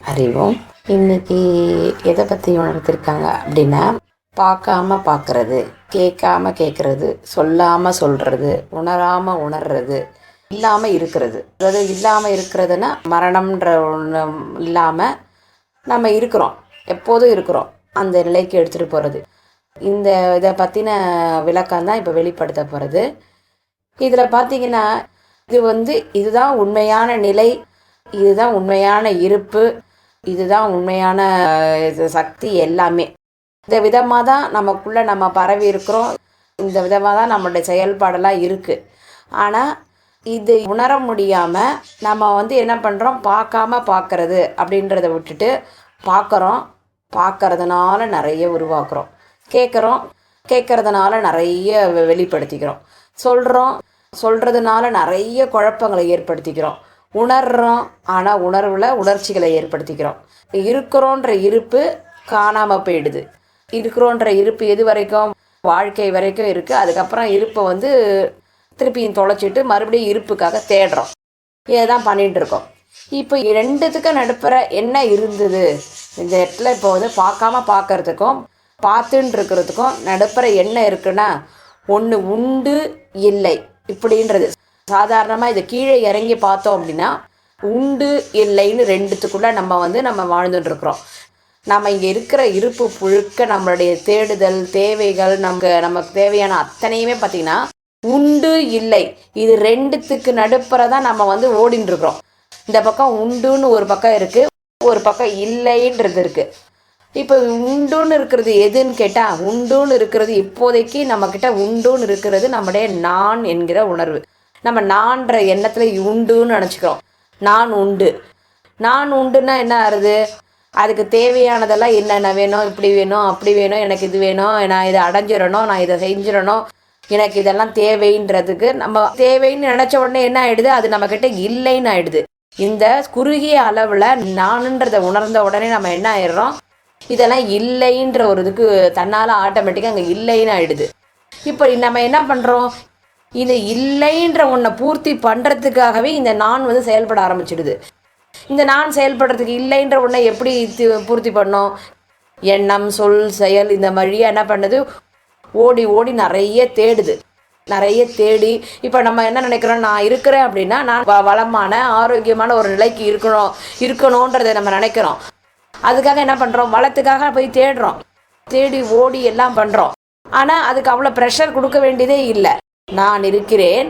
அறிவோம். இன்னைக்கு எதை பற்றி உணர்த்திருக்காங்க அப்படின்னா, பார்க்காம பார்க்கறது, கேட்காம கேட்கறது, சொல்லாமல் சொல்கிறது, உணராமல் உணர்றது, இல்லாமல் இருக்கிறது. அதாவது இல்லாமல் இருக்கிறதுனா மரணம்ன்ற ஒன்று இல்லாமல் நம்ம இருக்கிறோம், எப்போதும் இருக்கிறோம், அந்த நிலைக்கு எடுத்துகிட்டு போகிறது. இந்த இதை பற்றின விளக்கம் தான் இப்போ வெளிப்படுத்த போகிறது. இதில் பார்த்தீங்கன்னா, இதுதான் உண்மையான நிலை, இதுதான் உண்மையான இருப்பு, இதுதான் உண்மையான சக்தி. எல்லாமே இந்த விதமாக தான் நமக்குள்ளே நம்ம பரவி இருக்கிறோம். இந்த விதமாக தான் நம்மளுடைய செயல்பாடெல்லாம் இருக்குது. ஆனால் இது உணர முடியாமல் நம்ம என்ன பண்ணுறோம், பார்க்காம பார்க்கறது அப்படின்றத விட்டுட்டு பார்க்குறோம். பார்க்கறதுனால நிறைய உருவாக்குறோம், கேட்குறதுனால நிறைய வெளிப்படுத்திக்கிறோம், சொல்கிறதுனால நிறைய குழப்பங்களை ஏற்படுத்திக்கிறோம், உணர்கிறோம். ஆனால் உணர்வில் உணர்ச்சிகளை ஏற்படுத்திக்கிறோம். இருக்கிறோன்ற இருப்பு காணாமல் போயிடுது. இருக்கிறோன்ற இருப்பு எது வரைக்கும், வாழ்க்கை வரைக்கும் இருக்குது. அதுக்கப்புறம் இருப்பை திருப்பியும் தொலைச்சிட்டு மறுபடியும் இருப்புக்காக தேடுறோம். இதை தான் பண்ணிகிட்டு இருக்கோம். இப்போ ரெண்டுத்துக்கும் நடுப்புற என்ன இருந்தது இந்த இடத்துல? இப்போ பார்க்காம பார்க்கறதுக்கும் பார்த்துன்னு இருக்கிறதுக்கும் நடுப்புற என்ன இருக்குன்னா, ஒன்று உண்டு இல்லை இப்படின்றது. சாதாரணமாக இதை கீழே இறங்கி பார்த்தோம் அப்படின்னா, உண்டு இல்லைன்னு ரெண்டுத்துக்குள்ளே நம்ம வாழ்ந்துட்டு இருக்கிறோம். நம்ம இங்கே இருக்கிற இருப்பு புழுக்க நம்மளுடைய தேடுதல், தேவைகள், நமக்கு தேவையான அத்தனையுமே பார்த்திங்கன்னா உண்டு இல்லை, இது ரெண்டுத்துக்கு நடுப்புற தான் நம்ம ஓடின்னு இருக்கிறோம். இந்த பக்கம் உண்டுன்னு ஒரு பக்கம் இருக்குது, ஒரு பக்கம் இல்லைன்றது இருக்குது. இப்போ உண்டுன்னு இருக்கிறது எதுன்னு கேட்டால், உண்டுன்னு இருக்கிறது இப்போதைக்கு நம்மக்கிட்ட உண்டுன்னு இருக்கிறது நம்முடைய நான் என்கிற உணர்வு. நம்ம நான்ற எண்ணத்தில் உண்டுன்னு நினச்சிக்கிறோம். நான் உண்டுன்னா என்ன ஆகுது? அதுக்கு தேவையானதெல்லாம் என்னென்ன வேணும், இப்படி வேணும், அப்படி வேணும், எனக்கு இது வேணும், நான் இதை அடைஞ்சிடணும், நான் இதை செஞ்சிடணும், எனக்கு இதெல்லாம் தேவைன்றதுக்கு நம்ம தேவைன்னு நினச்ச உடனே என்ன ஆகிடுது, அது நம்மக்கிட்ட இல்லைன்னு ஆகிடுது. இந்த குறுகிய அளவில் நானுன்றதை உணர்ந்த உடனே நம்ம என்ன ஆயிடுறோம், இதெல்லாம் இல்லைன்ற ஒரு இதுக்கு தன்னால் ஆட்டோமேட்டிக்காக அங்கே இல்லைன்னு ஆகிடுது. இப்போ நம்ம என்ன பண்ணுறோம், இது இல்லைன்ற ஒன்றை பூர்த்தி பண்ணுறதுக்காகவே இந்த நான் செயல்பட ஆரம்பிச்சிடுது. இந்த நான் செயல்படுறதுக்கு இல்லைன்ற ஒன்றை எப்படி பூர்த்தி பண்ணோம்? எண்ணம், சொல், செயல் இந்த வழியாக என்ன பண்ணுது, ஓடி ஓடி நிறைய தேடி இப்போ நம்ம என்ன நினைக்கிறோம், நான் இருக்கிறேன் அப்படின்னா நான் வளமான ஆரோக்கியமான ஒரு நிலைக்கு இருக்கணுன்றதை நம்ம நினைக்கிறோம். அதுக்காக என்ன பண்ணுறோம், வளத்துக்காக போய் தேடி ஓடி எல்லாம் பண்ணுறோம். ஆனால் அதுக்கு அவ்வளோ ப்ரெஷர் கொடுக்க வேண்டியதே இல்லை. நான் இருக்கிறேன்,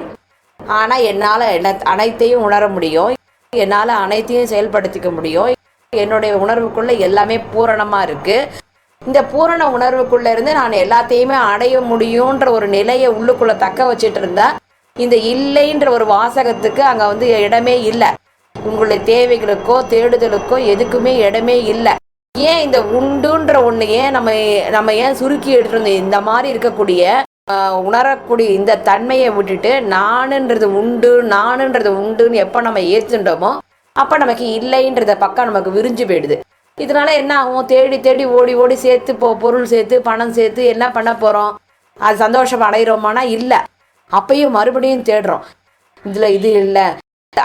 ஆனால் என்னால் அனைத்தையும் உணர முடியும், என்னால் அனைத்தையும் செயல்படுத்திக்க முடியும், என்னுடைய உணர்வுக்குள்ளே எல்லாமே பூரணமாக இருக்குது. இந்த பூரண உணர்வுக்குள்ளே இருந்து நான் எல்லாத்தையுமே அடைய முடியுன்ற ஒரு நிலையை உள்ளுக்குள்ளே தக்க வச்சுட்டு இருந்தா, இந்த இல்லைன்ற ஒரு வாசகத்துக்கு அங்கே இடமே இல்லை. உங்களுடைய தேவைகளுக்கோ தேடுதலுக்கோ எதுக்குமே இடமே இல்லை. ஏன் இந்த உண்டுன்ற ஒன்று ஏன் நம்ம ஏன் சுருக்கி எடுத்துருந்தோம்? இந்த மாதிரி இருக்கக்கூடிய உணரக்கூடிய இந்த தன்மையை விட்டுட்டு நானுன்றது உண்டுன்னு எப்போ நம்ம ஏற்றுட்டோமோ அப்போ நமக்கு இல்லைன்றத பக்கம் நமக்கு விரிஞ்சு போயிடுது. இதனால என்ன ஆகும், தேடி ஓடி ஓடி சேர்த்து பொருள் சேர்த்து பணம் சேர்த்து என்ன பண்ண போகிறோம், அது சந்தோஷம் அடைகிறோமானா இல்லை. அப்பயும் மறுபடியும் தேடுறோம், இதில் இது இல்லை.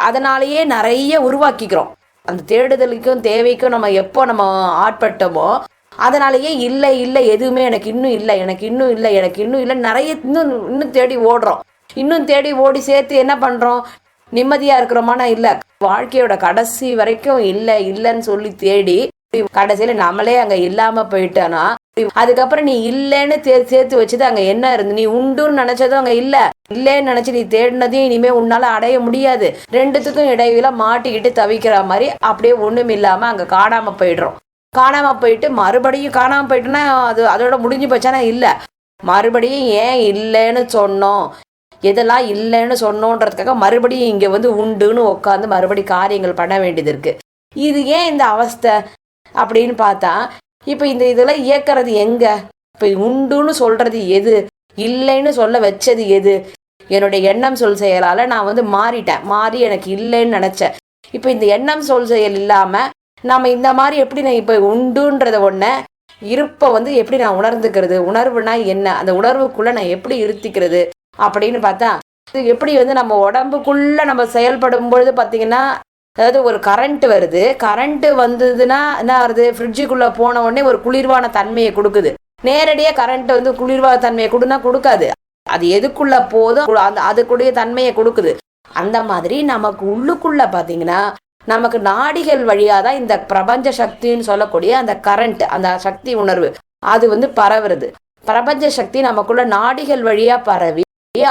அதனாலேயே நிறைய உருவாக்கிக்கிறோம். அந்த தேடுதலுக்கும் தேவைக்கும் நம்ம ஆட்பட்டோமோ அதனாலேயே இல்லை எதுவுமே எனக்கு இன்னும் இல்லை நிறைய இன்னும் தேடி ஓடுறோம். இன்னும் தேடி ஓடி சேர்த்து என்ன பண்ணுறோம், நிம்மதியாக இருக்கிறோமானா இல்லை. வாழ்க்கையோட கடைசி வரைக்கும் இல்லைன்னு சொல்லி தேடி கடைசியில் நம்மளே அங்கே இல்லாமல் போயிட்டோன்னா, அதுக்கப்புறம் நீ இல்லைன்னு சேர்த்து வச்சுது அங்கே என்ன இருந்து, நீ உண்டுன்னு நினச்சதும் அங்கே இல்லைன்னு நினச்சி நீ தேடினதையும் இனிமேல் உன்னால் அடைய முடியாது. ரெண்டுத்துக்கும் இடையில மாட்டிக்கிட்டு தவிக்கிற மாதிரி அப்படியே ஒன்றும் இல்லாமல் அங்கே காணாமல் போயிட்டு மறுபடியும் காணாமல் போயிட்டுன்னா அதோட முடிஞ்சு போச்சானா இல்லை. மறுபடியும் ஏன் இல்லைன்னு சொன்னோம், எதெல்லாம் இல்லைன்னு சொன்னோன்றதுக்காக மறுபடியும் இங்கே உண்டுன்னு உட்காந்து மறுபடியும் காரியங்கள் பண்ண வேண்டியது இருக்குது. இது ஏன் இந்த அவஸ்தை அப்படின்னு பார்த்தா, இப்போ இதெல்லாம் இயக்கிறது எங்கே? இப்போ உண்டுன்னு சொல்கிறது எது, இல்லைன்னு சொல்ல வச்சது எது? என்னுடைய எண்ணம் சொல் செயலால் நான் மாறி எனக்கு இல்லைன்னு நினச்சேன். இப்போ இந்த எண்ணம் சொல் செயல் இல்லாமல் நம்ம இந்த மாதிரி எப்படி நான் இப்போ உண்டுன்றத ஒன்று இருப்பை எப்படி நான் உணர்ந்துக்கிறது, உணர்வுனா என்ன, அந்த உணர்வுக்குள்ளே நான் எப்படி இருத்திக்கிறது அப்படின்னு பார்த்தா, இது எப்படி நம்ம உடம்புக்குள்ளே நம்ம செயல்படும் பொழுது பார்த்திங்கன்னா அதாவது ஒரு கரண்ட் வருது, கரண்ட் வந்ததுன்னா என்ன வருது, ஃப்ரிட்ஜுக்குள்ளே போன உடனே ஒரு குளிர்வான தன்மையை கொடுக்குது. நேரடியாக கரண்ட் வந்து குளிர்வான தன்மையை கொடுக்காது. அது எதுக்குள்ளே போதும் அந்த அதுக்குடைய தன்மையை கொடுக்குது. அந்த மாதிரி நமக்கு உள்ளுக்குள்ளே பார்த்தீங்கன்னா நமக்கு நாடிகள் வழியாக தான் இந்த பிரபஞ்ச சக்தின்னு சொல்லக்கூடிய அந்த கரண்ட், அந்த சக்தி உணர்வு அது வந்து பரவுறது. பிரபஞ்ச சக்தி நமக்குள்ள நாடிகள் வழியாக பரவி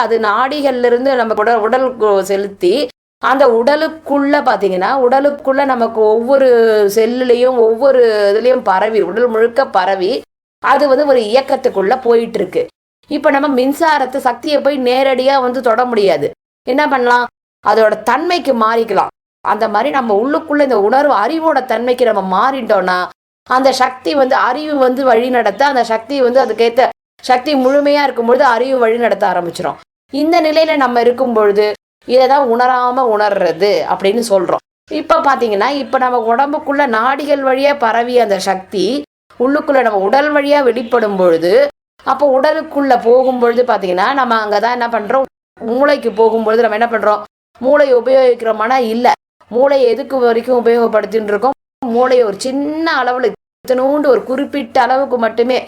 அது நாடிகள்லேருந்து நம்ம உடலுக்கு செலுத்தி அந்த உடலுக்குள்ள பார்த்தீங்கன்னா உடலுக்குள்ள நமக்கு ஒவ்வொரு செல்லுலையும் ஒவ்வொரு இதுலேயும் பரவி உடல் முழுக்க பரவி அது வந்து ஒரு இயக்கத்துக்குள்ள போயிட்டு இருக்கு. இப்போ நம்ம மின்சாரத்தை சக்தியை போய் நேரடியாக வந்து தொட முடியாது. என்ன பண்ணலாம், அதோட தன்மைக்கு மாறிக்கலாம். அந்த மாதிரி நம்ம உள்ளுக்குள்ள இந்த உணர்வு அறிவோட தன்மைக்கு நம்ம மாறிட்டோம்னா அந்த சக்தி வந்து அறிவு வந்து வழி நடத்த, அந்த சக்தி வந்து அதுக்கேற்ற சக்தி முழுமையாக இருக்கும்பொழுது அறிவு வழி நடத்த ஆரம்பிச்சிடும். இந்த நிலையில நம்ம இருக்கும் பொழுது இதை தான் உணராம உணர்றது அப்படின்னு சொல்றோம். இப்போ பார்த்தீங்கன்னா இப்போ நம்ம உடம்புக்குள்ள நாடிகள் வழியா பரவிய அந்த சக்தி உள்ளுக்குள்ள நம்ம உடல் வழியா வெளிப்படும் பொழுது, அப்போ உடலுக்குள்ள போகும்பொழுது பார்த்தீங்கன்னா நம்ம அங்கதான் என்ன பண்றோம், மூளைக்கு போகும்பொழுது நம்ம என்ன பண்றோம், மூளையை உபயோகிக்கிறோம்னா இல்லை, மூளையை எதுக்கு வரைக்கும் உபயோகப்படுத்தின்னு இருக்கோம், மூளையை ஒரு சின்ன அளவுல இத்தனோண்டு ஒரு குறிப்பிட்ட அளவுக்கு மட்டுமே,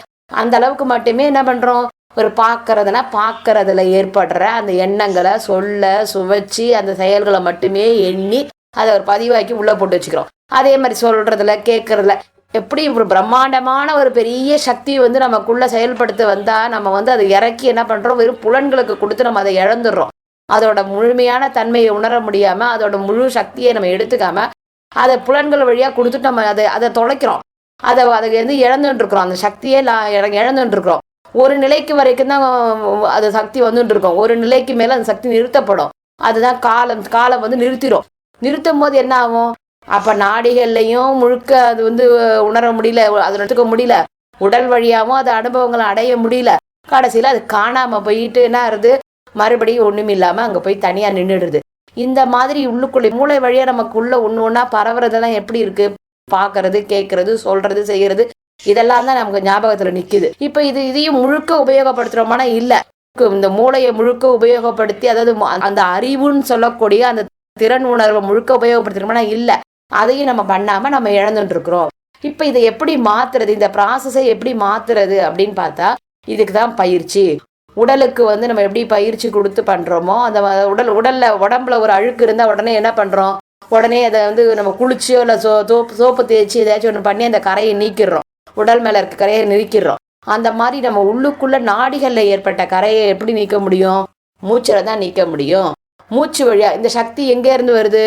அந்த அளவுக்கு மட்டுமே என்ன பண்றோம், ஒரு பார்க்கறதுல ஏற்படுற அந்த எண்ணங்களை சொல்ல சுவைச்சி அந்த செயல்களை மட்டுமே எண்ணி அதை ஒரு பதிவாக்கி உள்ள போட்டு வச்சுக்கிறோம். அதே மாதிரி சொல்றதுல கேட்கறதுல எப்படி ஒரு பிரம்மாண்டமான ஒரு பெரிய சக்தி வந்து நமக்குள்ள செயல்படுத்த வந்தா நம்ம வந்து அதை இறக்கி என்ன பண்றோம், வெறும் புலன்களுக்கு கொடுத்து நம்ம அதை இழந்துடுறோம். அதோட முழுமையான தன்மையை உணர முடியாம அதோட முழு சக்தியை நம்ம எடுத்துக்காம அதை புலன்கள் வழியா கொடுத்துட்டு நம்ம அதை தொலைக்கிறோம். அதை வந்து இழந்துட்டு இருக்கிறோம், அந்த சக்தியே இழந்துட்டு இருக்கிறோம். ஒரு நிலைக்கு வரைக்கும் தான் அது சக்தி வந்துட்டு இருக்கும், ஒரு நிலைக்கு மேல அந்த சக்தி நிறுத்தப்படும். அதுதான் காலம் வந்து நிறுத்தும் போது என்ன ஆகும், அப்ப நாடிகள்லையும் முழுக்க அது வந்து உணர முடியல, அதை எடுத்துக்க முடியல, உடல் வழியாவும் அது அனுபவங்களை அடைய முடியல. கடைசியில அது காணாம போயிட்டு என்ன ஆகுது, மறுபடியும் ஒண்ணும் இல்லாம அங்க போய் தனியா நின்றுடுது. இந்த மாதிரி உள்ளுக்குள்ளே மூளை வழியா நமக்குள்ள ஒண்ணா பரவுறதெல்லாம் எப்படி இருக்கு, பாக்குறது கேட்கறது சொல்றது செய்யறது இதெல்லாம் தான் நமக்கு ஞாபகத்துல நிக்குது. இப்ப இதையும் முழுக்க உபயோகப்படுத்துறோம்னா இல்ல, இந்த மூளையை முழுக்க உபயோகப்படுத்தி அதாவது அந்த அறிவுன்னு சொல்லக்கூடிய அந்த திறன் உணர்வை முழுக்க உபயோகப்படுத்துறோம்னா இல்ல, அதையும் நம்ம பண்ணாம நம்ம இழந்துட்டு இருக்கிறோம். இப்ப இதை எப்படி மாத்துறது, இந்த ப்ராசஸை எப்படி மாத்துறது அப்படின்னு பார்த்தா இதுக்கு தான் பயிற்சி. உடலுக்கு வந்து நம்ம எப்படி பயிற்சி கொடுத்து பண்றோமோ அந்த உடம்புல ஒரு அழுக்கு இருந்தா உடனே என்ன பண்றோம், உடனே அதை வந்து நம்ம குளிச்சோ இல்லை சோப்பு தேய்ச்சி ஏதாச்சும் ஒன்று பண்ணி அந்த கரையை நீக்கிடுறோம், உடல் மேல இருக்க கரையை நீக்கிடுறோம். அந்த மாதிரி நம்ம உள்ளுக்குள்ள நாடிகள்ல ஏற்பட்ட கரையை எப்படி நீக்க முடியும், மூச்சில தான் நீக்க முடியும். மூச்சு வழியா இந்த சக்தி எங்க இருந்து வருது,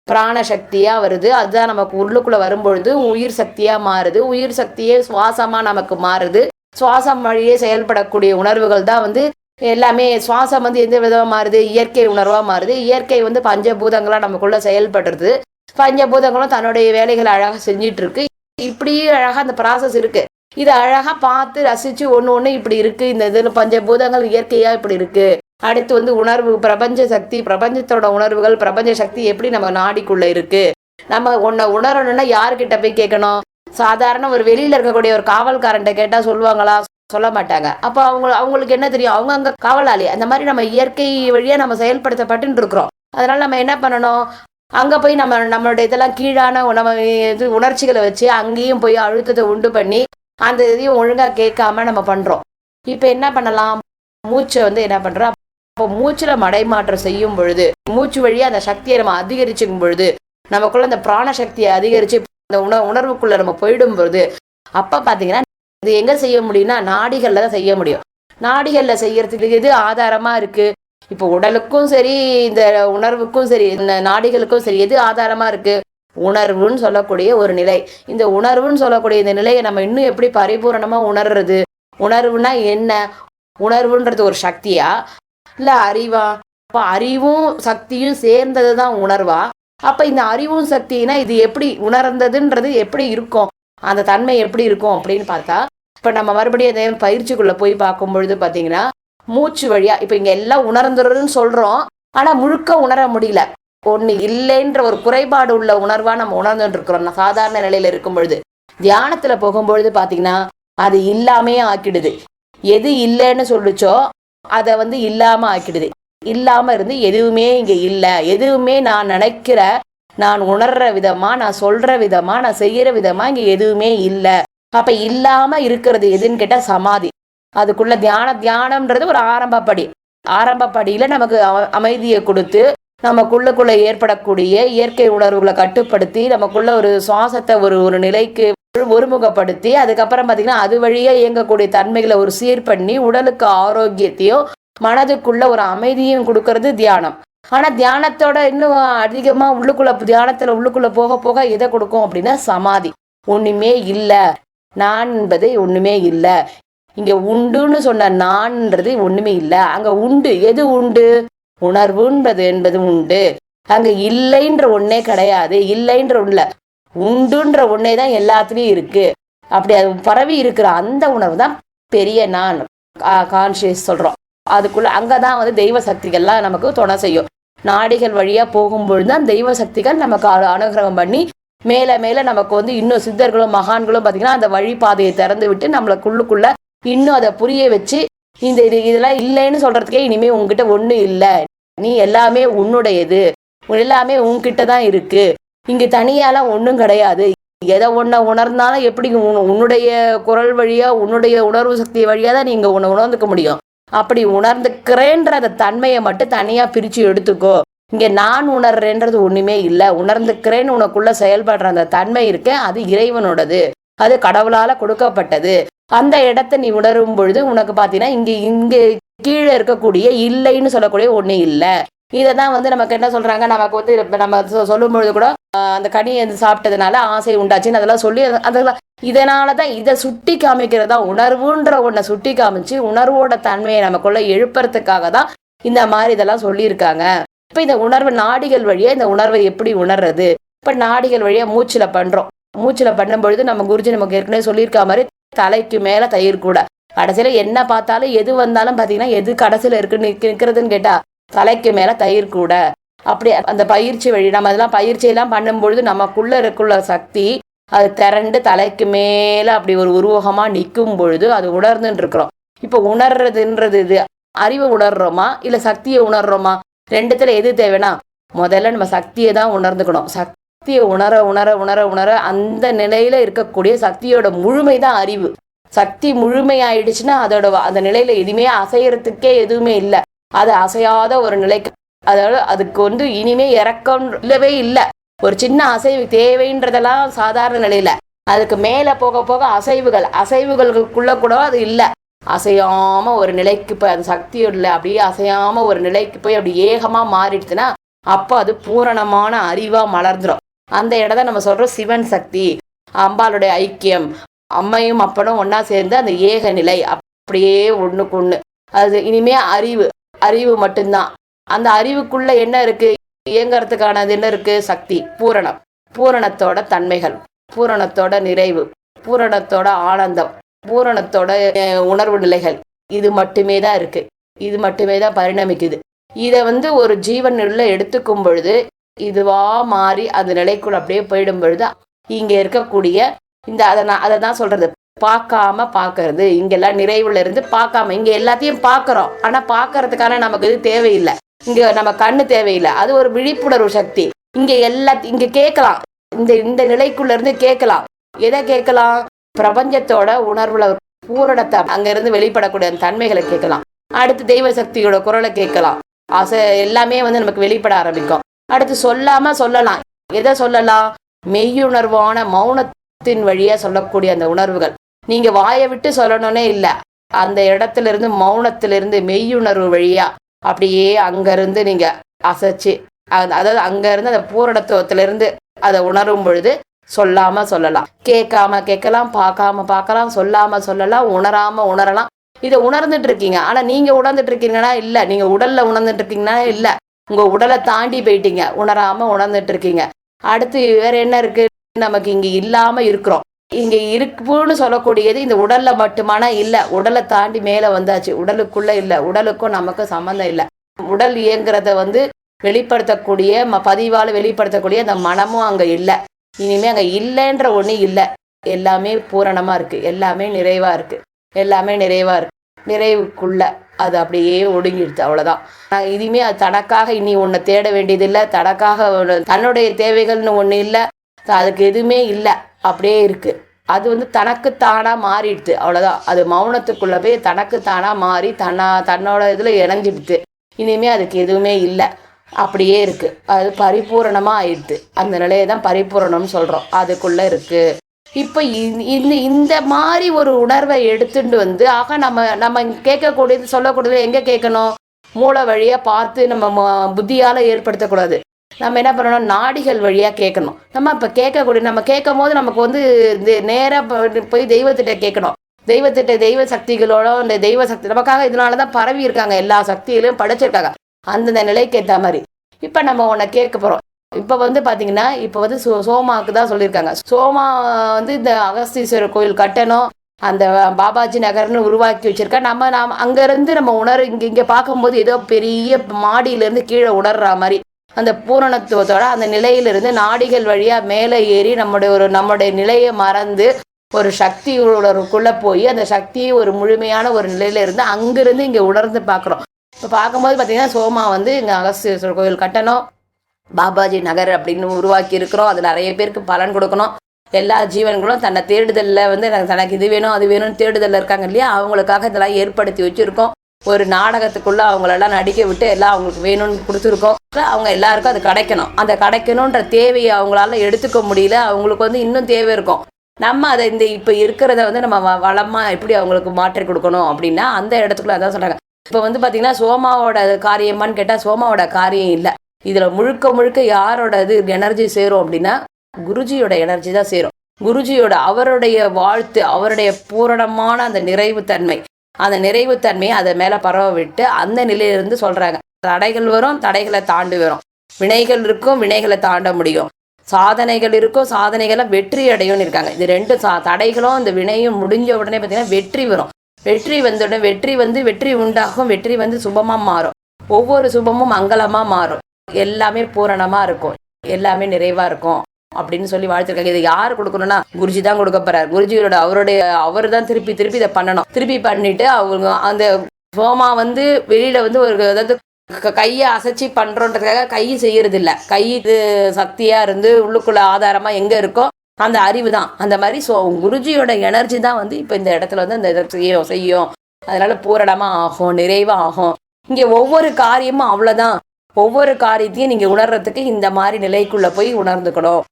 பிராண சக்தியா வருது. அதுதான் நமக்கு உள்ளுக்குள்ள வரும்பொழுது உயிர் சக்தியா மாறுது, உயிர் சக்தியே சுவாசமா நமக்கு மாறுது. சுவாசம் வழியே செயல்படக்கூடிய உணர்வுகள் தான் வந்து எல்லாமே. சுவாசம் வந்து எந்த விதமா மாறுது, இயற்கை உணர்வா மாறுது. இயற்கை வந்து பஞ்சபூதங்களா நமக்குள்ள செயல்படுறது, பஞ்சபூதங்களும் தன்னுடைய வேலைகளை அழகா செஞ்சிட்டு இருக்கு. இப்படியே அழகா அந்த ப்ராசஸ் இருக்கு. இதை அழகா பார்த்து ரசிச்சு ஒண்ணு இப்படி இருக்கு, இந்த இதுல பஞ்சபூதங்கள் இயற்கையா இப்படி இருக்கு. அடுத்து வந்து உணர்வு, பிரபஞ்ச சக்தி, பிரபஞ்சத்தோட உணர்வுகள், பிரபஞ்ச சக்தி எப்படி நம்ம நாடிக்குள்ள இருக்கு. நம்ம உணரணும்னா யாருக்கிட்ட போய் கேட்கணும், சாதாரண ஒரு வெளியில இருக்கக்கூடிய ஒரு காவல்காரன்ட்ட கேட்டா சொல்லுவாங்களா, சொல்ல மாட்டாங்க. அப்போ அவங்களுக்கு என்ன தெரியும், அவங்க அங்க காவலாளி. அந்த மாதிரி நம்ம இயற்கை வழியா நம்ம செயல்படுத்தப்பட்டு இருக்கிறோம். அதனால நம்ம என்ன பண்ணணும், அங்க போய் நம்மளுடைய இதெல்லாம் கீழான நம்ம இது உணர்ச்சிகளை வச்சு அங்கேயும் போய் அழுத்தத்தை உண்டு பண்ணி அந்த இதையும் ஒழுங்கா கேட்காம நம்ம பண்றோம். இப்ப என்ன பண்ணலாம், மூச்சை வந்து என்ன பண்றோம், அப்போ மூச்சுல மடைமாற்றம் செய்யும் பொழுது மூச்சு வழியா அந்த சக்தியை நம்ம அதிகரிச்சுக்கும் பொழுது நமக்குள்ள அந்த பிராண சக்தியை அதிகரிச்சு அந்த உணர்வுக்குள்ள நம்ம போயிடும் பொழுது அப்ப பாத்தீங்கன்னா இது எங்க செய்ய முடியும்னா நாடிகள்ல தான் செய்ய முடியும். நாடிகள்ல செய்யறதுக்கு எது ஆதாரமா இருக்கு, இப்போ உடலுக்கும் சரி இந்த உணர்வுக்கும் சரி இந்த நாடிகளுக்கும் சரி எது ஆதாரமா இருக்கு, உணர்வுன்னு சொல்லக்கூடிய ஒரு நிலை. இந்த உணர்வுன்னு சொல்லக்கூடிய இந்த நிலையை நம்ம இன்னும் எப்படி பரிபூரணமா உணர்றது, உணர்வுனா என்ன, உணர்வுன்றது ஒரு சக்தியா இல்ல அறிவா, அப்ப அறிவும் சக்தியும் சேர்ந்தது தான் உணர்வா. அப்ப இந்த அறிவும் சக்தினா இது எப்படி உணர்ந்ததுன்றது எப்படி இருக்கும், அந்த தன்மை எப்படி இருக்கும் அப்படின்னு பார்த்தா இப்ப நம்ம மறுபடியும் அதே பயிற்சிக்குள்ள போய் பார்க்கும் பொழுது பாத்தீங்கன்னா மூச்சு வழியா இப்ப இங்க எல்லாம் உணர்ந்துருன்னு சொல்றோம், ஆனா முழுக்க உணர முடியல. ஒண்ணு இல்லைன்ற ஒரு குறைபாடு உள்ள உணர்வா நம்ம உணர்ந்துட்டு இருக்கிறோம். சாதாரண நிலையில இருக்கும் பொழுது தியானத்துல போகும்பொழுது பாத்தீங்கன்னா அது இல்லாமே ஆக்கிடுது. எது இல்லைன்னு சொல்லிச்சோ அதை வந்து இல்லாம ஆக்கிடுது. இல்லாம இருந்து எதுவுமே இங்க இல்லை, எதுவுமே நான் நினைக்கிற நான் உணர்ற விதமா, நான் சொல்ற விதமா, நான் செய்யற விதமா இங்க எதுவுமே இல்லை. அப்ப இல்லாம இருக்கிறது எதுன்னு கேட்டா சமாதி. அதுக்குள்ள தியானம்ன்றது ஒரு ஆரம்ப படியில நமக்கு அமைதியை கொடுத்து நமக்குள்ளக்குள்ள ஏற்படக்கூடிய இயற்கை உணர்வுகளை கட்டுப்படுத்தி நமக்குள்ள ஒரு சுவாசத்தை ஒரு நிலைக்கு ஒருமுகப்படுத்தி அதுக்கப்புறம் பார்த்தீங்கன்னா அது வழியா இயங்கக்கூடிய தன்மைகளை ஒரு சீர் பண்ணி உடலுக்கு ஆரோக்கியத்தையும் மனதுக்குள்ள ஒரு அமைதியும் கொடுக்கறது தியானம். ஆனா தியானத்தோட இன்னும் அதிகமா உள்ளுக்குள்ள போக போக எதை கொடுக்கும் அப்படின்னா சமாதி. ஒண்ணுமே இல்லை, நான் என்பது ஒண்ணுமே இல்லை. இங்க உண்டுன்னு சொன்ன நான்ன்றது ஒண்ணுமே இல்லை. அங்க உண்டு. எது உண்டு? உணர்வுன்றது என்பது உண்டு. அங்க இல்லைன்ற ஒன்னே கிடையாது. இல்லைன்ற ஒண்ணுல உண்டுன்ற ஒன்னே தான் எல்லாத்துலயும் இருக்கு. அப்படி அது பரவி இருக்கிற அந்த உணர்வு தான் பெரிய நான், கான்சியஸ் சொல்றோம். அதுக்குள்ள அங்கதான் தெய்வ சக்திகள்லாம் நமக்கு துணை செய்யும். நாடிகள் வழியா போகும்பொழுது தான் தெய்வ சக்திகள் நமக்கு அனுகிரகம் பண்ணி மேல மேல நமக்கு இன்னும் சித்தர்களும் மகான்களும் பார்த்தீங்கன்னா அந்த வழிபாதையை திறந்து விட்டு நம்மளுக்குள்ளுக்குள்ள இன்னும் அதை புரிய வச்சு இதெல்லாம் இல்லைன்னு சொல்றதுக்கே இனிமே உங்ககிட்ட ஒன்றும் இல்லை, நீ எல்லாமே உன்னுடையது, எல்லாமே உன்கிட்ட தான் இருக்கு, இங்க தனியாலாம் ஒன்றும் கிடையாது. எதை ஒன்றை உணர்ந்தாலும் எப்படி உன்னுடைய குரல் வழியா உன்னுடைய உணர்வு சக்தி வழியா தான் நீங்க உணர்ந்துக்க முடியும். அப்படி உணர்ந்துக்கிறேன்ற அந்த தன்மையை மட்டும் தனியா பிரிச்சு எடுத்துக்கோ. இங்க நான் உணர்றேன்றது ஒண்ணுமே இல்லை. உணர்ந்துக்கிறேன்னு உனக்குள்ள செயல்படுற அந்த தன்மை இருக்கு, அது இறைவனோடது, அது கடவுளால கொடுக்கப்பட்டது. அந்த இடத்த நீ உணரும் பொழுது உனக்கு பாத்தீங்கன்னா இங்க கீழே இருக்கக்கூடிய இல்லைன்னு சொல்லக்கூடிய ஒண்ணு இல்லை. இதைதான் நமக்கு என்ன சொல்றாங்க, நமக்கு நம்ம சொல்லும் பொழுது கூட அந்த கனியை சாப்பிட்டதுனால ஆசை உண்டாச்சுன்னு அதெல்லாம் சொல்லி அதெல்லாம் இதனாலதான் இதை சுட்டி காமிக்கிறதா உணர்வுன்ற ஒன்றை சுட்டி காமிச்சு உணர்வோட தன்மையை நமக்குள்ள எழுப்புறதுக்காக தான் இந்த மாதிரி இதெல்லாம் சொல்லியிருக்காங்க. இப்ப இந்த உணர்வு நாடிகள் வழியா இந்த உணர்வை எப்படி உணர்றது? இப்ப நாடிகள் வழியா மூச்சுல பண்றோம். மூச்சுல பண்ணும் பொழுது நம்ம குருஜி நமக்கு ஏற்கனவே சொல்லியிருக்க மாதிரி தலைக்கு மேல தயிர் கூட. கடைசியில என்ன பார்த்தாலும் எது வந்தாலும் பாத்தீங்கன்னா எது கடைசியில நிக்கிறதுன்னு கேட்டா தலைக்கு மேல தயிர் கூட. அப்படி அந்த பயிற்சி வழி நம்ம அதெல்லாம் பயிற்சியெல்லாம் பண்ணும் பொழுது நமக்குள்ள இருக்குள்ள சக்தி அது திரண்டு தலைக்கு மேல அப்படி ஒரு உருவகமா நிற்கும் பொழுது அது உணர்ந்துட்டு இருக்கிறோம். இப்ப உணர்றதுன்றது இது அறிவு உணர்றோமா இல்ல சக்தியை உணர்றோமா? ரெண்டுத்துல எது தேவைன்னா முதல்ல நம்ம சக்தியை தான் உணர்ந்துக்கணும். சக்தியை உணர உணர உணர உணர அந்த நிலையில இருக்கக்கூடிய சக்தியோட முழுமைதான் அறிவு. சக்தி முழுமையாயிடுச்சுன்னா அதோட அந்த நிலையில எதுவுமே அசையறதுக்கே எதுவுமே இல்லை. அது அசையாத ஒரு நிலைக்கு, அதாவது அதுக்கு இனிமே இறக்கம் இல்லவே இல்லை. ஒரு சின்ன அசைவு தேவைன்றதெல்லாம் சாதாரண நிலையில, அதுக்கு மேல போக போக அசைவுகளுக்குள்ள கூட அது இல்லை. அசையாம ஒரு நிலைக்கு போய் அது சக்தியோட அப்படியே அசையாம ஒரு நிலைக்கு போய் அப்படி ஏகமா மாறிடுச்சுன்னா அப்போ அது பூரணமான அறிவா மலர்ந்துடும். அந்த இடத்த நம்ம சொல்றோம் சிவன் சக்தி, அம்பாளுடைய ஐக்கியம், அம்மையும் அப்பனும் ஒன்னா சேர்ந்து அந்த ஏக நிலை அப்படியே ஒண்ணுக்கு ஒண்ணு. அது இனிமே அறிவு மட்டும்தான். அந்த அறிவுக்குள்ள என்ன இருக்கு? இயங்கிறதுக்கானது என்ன இருக்கு? சக்தி, பூரணத்தோட தன்மைகள், பூரணத்தோட நிறைவு, பூரணத்தோட ஆனந்தம், பூரணத்தோட உணர்வு நிலைகள், இது மட்டுமே தான் இருக்கு. இது மட்டுமே தான் பரிணமிக்குது. இதை ஒரு ஜீவன் உள்ள எடுத்துக்கும் பொழுது இதுவா மாறி அந்த நிலைக்குள்ள அப்படியே போயிடும் பொழுது இங்க இருக்கக்கூடிய இந்த அதை தான் சொல்றது பார்க்காம பார்க்கறது. இங்கெல்லாம் நிறைவுல இருந்து பார்க்காம இங்க எல்லாத்தையும் பார்க்கறோம். ஆனா பார்க்கறதுக்கான நமக்கு இது தேவையில்லை. இங்க நம்ம கண்ணு தேவையில்லை. அது ஒரு விழிப்புணர்வு சக்தி. இங்க கேட்கலாம். இந்த நிலைக்குள்ள இருந்து கேட்கலாம். எதை கேட்கலாம்? பிரபஞ்சத்தோட உணர்வுல பூரணத்தை அங்க இருந்து வெளிப்படக்கூடிய தன்மைகளை கேட்கலாம். அடுத்து தெய்வ சக்தியோட குரலை கேட்கலாம். எல்லாமே நமக்கு வெளிப்பட ஆரம்பிக்கும். அடுத்து சொல்லலாம். எதை சொல்லலாம்? மெய்யுணர்வான மௌனத்தின் வழியா சொல்லக்கூடிய அந்த உணர்வுகள். நீங்க வாயை விட்டு சொல்லணும்னே இல்லை. அந்த இடத்துல இருந்து மௌனத்திலிருந்து மெய்யுணர்வு வழியா அப்படியே அங்கிருந்து நீங்க அசைச்சு அதாவது அங்க இருந்து அந்த பூரணத்துவத்திலிருந்து அதை உணரும் பொழுது சொல்லாம சொல்லலாம், கேட்காம கேட்கலாம், பார்க்காம பார்க்கலாம், சொல்லாம சொல்லலாம், உணராம உணரலாம். இதை உணர்ந்துட்டு இருக்கீங்க. ஆனா நீங்க உணர்ந்துட்டு இருக்கீங்கன்னா இல்ல, நீங்க உடல்ல உணர்ந்துட்டு இருக்கீங்கன்னா இல்ல, உங்க உடலை தாண்டி போயிட்டீங்க, உணராம உணர்ந்துட்டு இருக்கீங்க. அடுத்து வேற என்ன இருக்கு? நமக்கு இங்க இல்லாம இருக்கிறோம். இங்க இருக்குன்னு சொல்லக்கூடியது இந்த உடல்ல மட்டுமானா இல்ல, உடலை தாண்டி மேல வந்தாச்சு. உடலுக்குள்ள இல்ல, உடலுக்கும் நமக்கு சம்மந்தம் இல்லை. உடல் இயங்குறத வெளிப்படுத்தக்கூடிய பதிவால வெளிப்படுத்தக்கூடிய அந்த மனமும் அங்க இல்லை. இனிமே அங்க இல்லைன்ற ஒண்ணு இல்லை. எல்லாமே பூரணமா இருக்கு, எல்லாமே நிறைவா இருக்கு, எல்லாமே நிறைவா இருக்கு. நிறைவுக்குள்ள அது அப்படியே ஒடுங்கிடுது, அவ்வளோதான். இனிமே அது தனக்காக இனி ஒன்று தேட வேண்டியதில்லை, தனக்காக தன்னுடைய தேவைகள்னு ஒன்று இல்லை, அதுக்கு எதுவுமே இல்லை, அப்படியே இருக்குது. அது தனக்குத்தானாக மாறிடுது, அவ்வளோதான். அது மௌனத்துக்குள்ளே போய் தனக்குத்தானாக மாறி தன்னோட இதில் இணைஞ்சிடுது. இனிமேல் அதுக்கு எதுவுமே இல்லை, அப்படியே இருக்குது. அது பரிபூரணமாக ஆயிடுது. அந்த நிலையை தான் பரிபூரணம்னு சொல்கிறோம், அதுக்குள்ளே இருக்குது. இப்போ இந்த மாதிரி ஒரு உணர்வை எடுத்துட்டு ஆக நம்ம கேட்கக்கூடியது சொல்லக்கூடியது எங்கே கேட்கணும்? மூளை வழியாக பார்த்து நம்ம புத்தியால் ஏற்படுத்தக்கூடாது. நம்ம என்ன பண்ணணும்? நாடிகள் வழியாக கேட்கணும். நம்ம இப்போ நம்ம கேட்கும் போது நமக்கு நேராக போய் தெய்வத்திட்ட கேட்கணும். தெய்வ சக்திகளோட இந்த தெய்வ சக்தி நமக்காக இதனால தான் பரவி இருக்காங்க, எல்லா சக்திகளையும் படைச்சிருக்காங்க அந்தந்த நிலைக்கு ஏற்ற மாதிரி. இப்போ நம்ம உன்னை கேட்க போகிறோம். இப்போ பார்த்தீங்கன்னா இப்போ சோமாவுக்கு தான் சொல்லியிருக்காங்க. சோமா இந்த அகஸ்தீஸ்வரர் கோயில் கட்டணும், அந்த பாபாஜி நகர்னு உருவாக்கி வச்சிருக்கா. நம்ம அங்கேருந்து நம்ம இங்கே பார்க்கும்போது ஏதோ பெரிய மாடியிலேருந்து கீழே உணர்ற மாதிரி அந்த பூரணத்துவத்தோட அந்த நிலையிலிருந்து நாடிகள் வழியாக மேலே ஏறி நம்முடைய நிலையை மறந்து ஒரு சக்தி உணர்வுக்குள்ளே போய் அந்த சக்தியை ஒரு முழுமையான ஒரு நிலையில இருந்து அங்கிருந்து இங்கே உணர்ந்து பார்க்குறோம். இப்போ பார்க்கும்போது பார்த்தீங்கன்னா சோமா இங்கே அகஸ்தீஸ்வரர் கோயில் கட்டணும், பாபாஜி நகர் அப்படின்னு உருவாக்கி இருக்கிறோம். அது நிறைய பேருக்கு பலன் கொடுக்கணும். எல்லா ஜீவன்களும் தன்னை தேடுதலில் தனக்கு இது வேணும் அது வேணும்னு தேடுதலில் இருக்காங்க இல்லையா, அவங்களுக்காக இதெல்லாம் ஏற்படுத்தி வச்சுருக்கோம். ஒரு நாடகத்துக்குள்ளே அவங்களெல்லாம் நடிக்க விட்டு எல்லாம் அவங்களுக்கு வேணும்னு கொடுத்துருக்கோம். அவங்க எல்லாருக்கும் அது கிடைக்கணும். அந்த கிடைக்கணுன்ற தேவையை அவங்களால எடுத்துக்க முடியல. அவங்களுக்கு இன்னும் தேவை இருக்கும். நம்ம அதை இப்போ இருக்கிறத நம்ம வளமாக எப்படி அவங்களுக்கு மாற்றி கொடுக்கணும் அப்படின்னா அந்த இடத்துக்குள்ள அதான் சொல்கிறாங்க. இப்போ பார்த்தீங்கன்னா சோமாவோட காரியமான்னு கேட்டால் சோமாவோட காரியம் இல்லை. இதில் முழுக்க யாரோட எனர்ஜி சேரும் அப்படின்னா குருஜியோட எனர்ஜி தான் சேரும். குருஜியோட அவருடைய வாழ்த்து, அவருடைய பூரணமான அந்த நிறைவுத்தன்மையை அதை மேலே பரவ விட்டு அந்த நிலையிலிருந்து சொல்கிறாங்க. தடைகள் வரும், தடைகளை தாண்டி வரும். வினைகள் இருக்கும், வினைகளை தாண்ட முடியும். சாதனைகள் இருக்கும், சாதனைகளை வெற்றி அடையும்னு இருக்காங்க. இது ரெண்டு தடைகளும் இந்த வினையும் முடிஞ்ச உடனே பார்த்தீங்கன்னா வெற்றி வரும். வெற்றி வந்த உடனே வெற்றி உண்டாகும். வெற்றி சுபமாக மாறும். ஒவ்வொரு சுபமும் மங்களமாக மாறும். எல்லாமே பூரணமாக இருக்கும், எல்லாமே நிறைவாக இருக்கும் அப்படின்னு சொல்லி வாழ்த்துருக்காங்க. இதை யார் கொடுக்கணும்னா குருஜி தான் கொடுக்க போறாரு. குருஜியோட அவர் தான் திருப்பி இதை பண்ணணும். திருப்பி பண்ணிட்டு அவங்க அந்த சோமா வெளியில ஒரு அதாவது கையை அசைச்சி பண்றோன்றதுக்காக கை செய்யறது இல்லை. கை சக்தியா இருந்து உள்ளுக்குள்ள ஆதாரமா எங்க இருக்கோ அந்த அறிவு தான். அந்த மாதிரி குருஜியோட எனர்ஜி தான் இப்போ இந்த இடத்துல அந்த செய்யும். அதனால பூரணமா ஆகும், நிறைவா ஆகும். இங்க ஒவ்வொரு காரியமும் அவ்வளவுதான். ஒவ்வொரு காரியத்தையும் நீங்க உணர்றதுக்கு இந்த மாதிரி நிலைக்குள்ள போய் உணர்ந்துக்கணும்.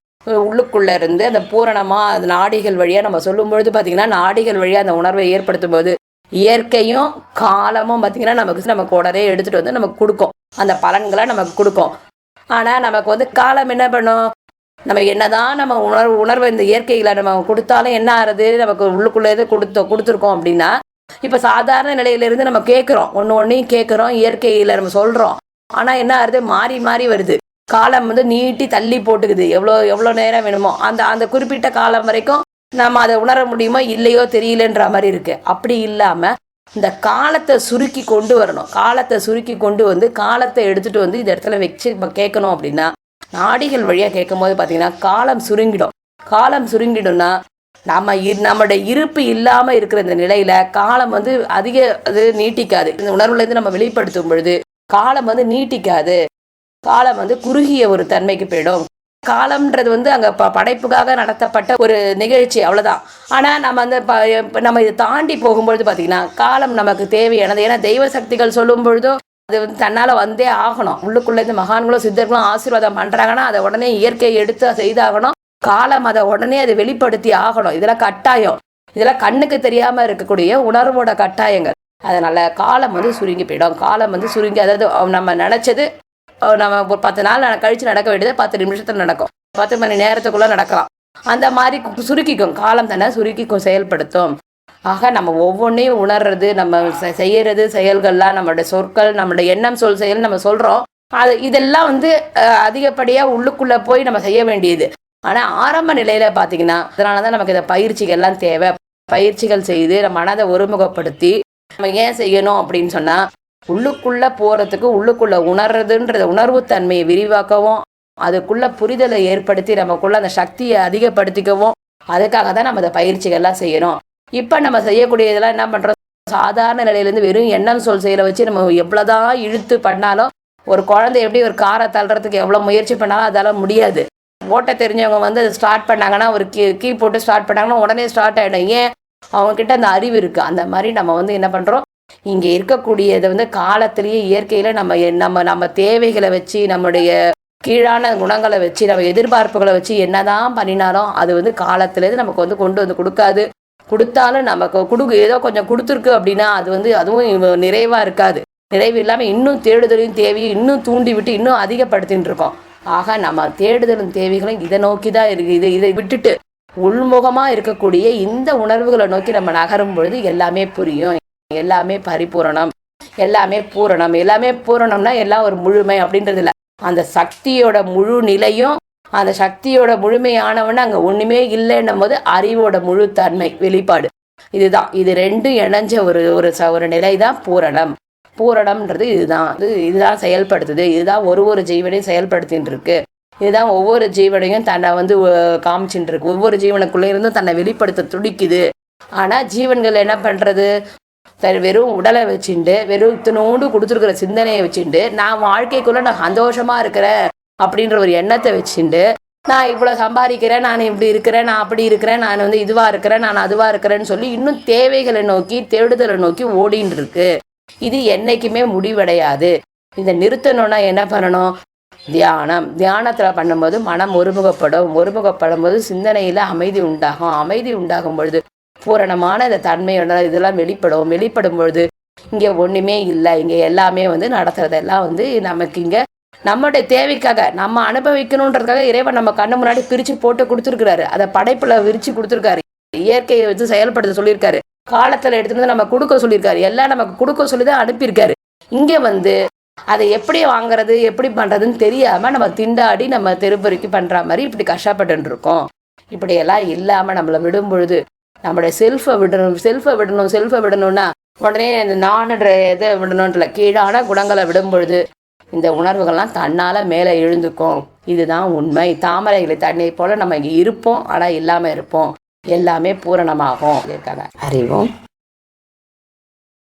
உள்ளுக்குள்ள இருந்து அந்த பூரணமா அந்த நாடிகள் வழியா நம்ம சொல்லும் பொழுது பாத்தீங்கன்னா நாடிகள் வழியா அந்த உணர்வை ஏற்படுத்தும் போது இயற்கையும் காலமும் பார்த்தீங்கன்னா நமக்கு உடனே எடுத்துட்டு நமக்கு கொடுக்கும், அந்த பலன்களை நமக்கு கொடுக்கும். ஆனால் நமக்கு காலம் என்ன பண்ணும்? நம்ம என்னதான் நம்ம உணர்வை இந்த இயற்கைகளை நம்ம கொடுத்தாலும் என்ன ஆறுது? நமக்கு உள்ளுக்குள்ளே கொடுத்துருக்கோம் அப்படின்னா இப்போ சாதாரண நிலையிலிருந்து நம்ம கேட்குறோம், ஒன்றையும் கேட்குறோம், இயற்கையில் நம்ம சொல்கிறோம். ஆனால் என்ன ஆறுது? மாறி வருது. காலம் நீட்டி தள்ளி போட்டுக்குது. எவ்வளோ நேரம் வேணுமோ அந்த குறிப்பிட்ட காலம் வரைக்கும் நம்ம அதை உணர முடியுமோ இல்லையோ தெரியலன்ற மாதிரி இருக்கு. அப்படி இல்லாம இந்த காலத்தை சுருக்கி கொண்டு வரணும். காலத்தை சுருக்கி கொண்டு காலத்தை எடுத்துட்டு இந்த இடத்துல வச்சு கேட்கணும் அப்படின்னா நாடிகள் வழியா கேட்கும் போது பாத்தீங்கன்னா காலம் சுருங்கிடும்னா நம்மளுடைய இருப்பு இல்லாம இருக்கிற இந்த நிலையில காலம் அதிக நீட்டிக்காது. இந்த உணர்வுல இருந்து நம்ம வெளிப்படுத்தும் பொழுது காலம் நீட்டிக்காது. காலம் குறுகிய ஒரு தன்மைக்கு போயிடும். காலம்ன்றது அங்கே படைப்புக்காக நடத்தப்பட்ட ஒரு நிகழ்ச்சி, அவ்வளோதான். ஆனால் நம்ம இதை தாண்டி போகும்பொழுது பார்த்தீங்கன்னா காலம் நமக்கு தேவையானது. ஏன்னா தெய்வ சக்திகள் சொல்லும் பொழுதும் அது தன்னால் வந்தே ஆகணும். உள்ளுக்குள்ளே இந்த மகான்களும் சித்தர்களும் ஆசீர்வாதம் பண்ணுறாங்கன்னா அதை உடனே இயற்கையை எடுத்து செய்தாகணும். காலம் அதை உடனே அதை வெளிப்படுத்தி ஆகணும். இதெல்லாம் கட்டாயம். இதெல்லாம் கண்ணுக்கு தெரியாமல் இருக்கக்கூடிய உணர்வோட கட்டாயங்கள். அதனால் காலம் சுருங்கி போயிடும். காலம் சுருங்கி, அதாவது நம்ம நினச்சது நம்ம ஒரு 10 நாள் கழித்து நடக்க வேண்டியது 10 நிமிஷத்தில் நடக்கும், 10 மணி நேரத்துக்குள்ளே நடக்கலாம். அந்த மாதிரி சுருக்கிக்கும். காலம் தானே சுருக்கிக்கும், செயல்படுத்தும். ஆக நம்ம ஒவ்வொன்றையும் உணர்றது, நம்ம செய்யறது செயல்கள்லாம், நம்மளுடைய சொற்கள், நம்மளுடைய எண்ணம் சொல் செயல் நம்ம சொல்கிறோம். இதெல்லாம் அதிகப்படியாக உள்ளுக்குள்ளே போய் நம்ம செய்ய வேண்டியது. ஆனால் ஆரம்ப நிலையில் பார்த்தீங்கன்னா அதனால தான் நமக்கு இந்த பயிற்சிகள்லாம் தேவை. பயிற்சிகள் செய்து நம்ம மனதை ஒருமுகப்படுத்தி நம்ம ஏன் செய்யணும் அப்படின்னு சொன்னால் உள்ளுக்குள்ள போறதுக்கு, உள்ளுக்குள்ள உணர்றதுன்ற உணர்வுத்தன்மையை விரிவாக்கவும், அதுக்குள்ள புரிதலை ஏற்படுத்தி நமக்குள்ள அந்த சக்தியை அதிகப்படுத்திக்கவும், அதுக்காக தான் நம்ம இந்த பயிற்சிகள்லாம் செய்யணும். இப்போ நம்ம செய்யக்கூடிய இதெல்லாம் என்ன பண்றோம்? சாதாரண நிலையிலேருந்து வெறும் எண்ணம் சொல் செயலை வச்சு நம்ம எவ்வளோதான் இழுத்து பண்ணாலும் ஒரு குழந்தை எப்படி ஒரு காரை தள்ளுறதுக்கு எவ்வளோ முயற்சி பண்ணாலும் அதால் முடியாது. ஓட்ட தெரிஞ்சவங்க வந்து அது ஸ்டார்ட் பண்ணாங்கன்னா ஒரு கீ போட்டு ஸ்டார்ட் பண்ணாங்கன்னா உடனே ஸ்டார்ட் ஆகிடும். ஏன்? அவங்கக்கிட்ட அந்த அறிவு இருக்குது. அந்த மாதிரி நம்ம வந்து என்ன பண்ணுறோம், இங்கே இருக்கக்கூடியதை வந்து காலத்திலேயே இயற்கையில் நம்ம தேவைகளை வச்சு, நம்முடைய கீழான குணங்களை வச்சு, நம்ம எதிர்பார்ப்புகளை வச்சு என்னதான் பண்ணினாலும் அது வந்து காலத்துலேருந்து நமக்கு வந்து கொண்டு வந்து கொடுக்காது. கொடுத்தாலும் நமக்கு ஏதோ கொஞ்சம் கொடுத்துருக்கு அப்படின்னா அது வந்து அதுவும் நிறைவாக இருக்காது. நிறைவு இல்லாமல் இன்னும் தேடுதலையும் தேவையும் இன்னும் தூண்டி விட்டு இன்னும் அதிகப்படுத்தின்னு இருக்கோம். ஆக நம்ம தேடுதலும் தேவைகளும் இதை நோக்கி தான் இருக்குது. இதை விட்டுட்டு உள்முகமாக இருக்கக்கூடிய இந்த உணர்வுகளை நோக்கி நம்ம நகரும் பொழுது எல்லாமே புரியும். எல்லாமே பரிபூரணம், எல்லாமே பூரணம். எல்லாமே பூரணம்னா எல்லாம் ஒரு முழுமை அப்படின்றது இல்லை. அந்த சக்தியோட முழு நிலையும், அந்த சக்தியோட முழுமையானவன்னு அங்கே ஒன்றுமே இல்லைன்னும் போது அறிவோட முழு தன்மை வெளிப்பாடு. இதுதான். இது ரெண்டும் இணைஞ்ச ஒரு நிலை தான் பூரணம். பூரணம்ன்றது இதுதான் செயல்படுத்துது. இதுதான் ஒரு ஜீவனையும் செயல்படுத்தின்னு இருக்கு. இதுதான் ஒவ்வொரு ஜீவனையும் தன்னை வந்து காமிச்சுட்டு இருக்கு. ஒவ்வொரு ஜீவனுக்குள்ளே இருந்தும் தன்னை வெளிப்படுத்த துடிக்குது. ஆனால் ஜீவன்கள் என்ன பண்ணுறது, வெறும் உடலை வச்சுட்டு வெறும் இத்தனோண்டு கொடுத்துருக்குற சிந்தனையை வச்சுட்டு நான் வாழ்க்கைக்குள்ளே நான் சந்தோஷமாக இருக்கிறேன் அப்படின்ற ஒரு எண்ணத்தை வச்சுட்டு நான் இவ்வளோ சம்பாதிக்கிறேன், நான் இப்படி இருக்கிறேன், நான் அப்படி இருக்கிறேன், நான் வந்து இதுவாக இருக்கிறேன், நான் அதுவாக இருக்கிறேன்னு சொல்லி இன்னும் தேவைகளை நோக்கி தேடுதலை நோக்கி ஓடின்னு இருக்கு. இது என்றைக்குமே முடிவடையாது. இதை நிறுத்தணும்னா என்ன பண்ணணும்? தியானத்தில் பண்ணும்போது மனம் ஒருமுகப்படும் போது சிந்தனையில் அமைதி உண்டாகும் பொழுது பூரணமான இந்த தன்மையோட இதெல்லாம் வெளிப்படும் பொழுது இங்கே ஒன்றுமே இல்லை. இங்கே எல்லாமே வந்து நடத்துறதெல்லாம் வந்து நமக்கு இங்கே நம்மளுடைய தேவைக்காக நம்ம அனுபவிக்கணுன்றதுக்காக இறைவன் நம்ம கண்ணு முன்னாடி பிரித்து போட்டு கொடுத்துருக்குறாரு. அதை படைப்பில் விரித்து கொடுத்துருக்காரு. இயற்கையை வச்சு செயல்படுத்த சொல்லியிருக்காரு. காலத்தில் எடுத்துகிட்டு நம்ம கொடுக்க சொல்லியிருக்காரு. எல்லாம் நமக்கு கொடுக்க சொல்லி தான் அனுப்பியிருக்காரு. இங்கே வந்து அதை எப்படி வாங்குறது எப்படி பண்ணுறதுன்னு தெரியாமல் நம்ம திண்டாடி நம்ம தெருப்பொறிக்கு பண்ணுற மாதிரி இப்படி கஷ்டப்பட்டு இருக்கோம். இப்படியெல்லாம் இல்லாமல் நம்மளை விடும் பொழுது நம்மளுடைய செல்ஃபை விடணும்னா உடனே இந்த நானுன்ற இதை விடணுன்ற கீழான குணங்களை விடும் பொழுது இந்த உணர்வுகள்லாம் தன்னால் மேலே எழுந்துக்கும். இதுதான் உண்மை. தாமரைகளை தண்ணீரை போல் நம்ம இங்கே இருப்போம், ஆனால் இல்லாமல் இருப்போம். எல்லாமே பூரணமாகும் இருக்காங்க. அறிவோம்.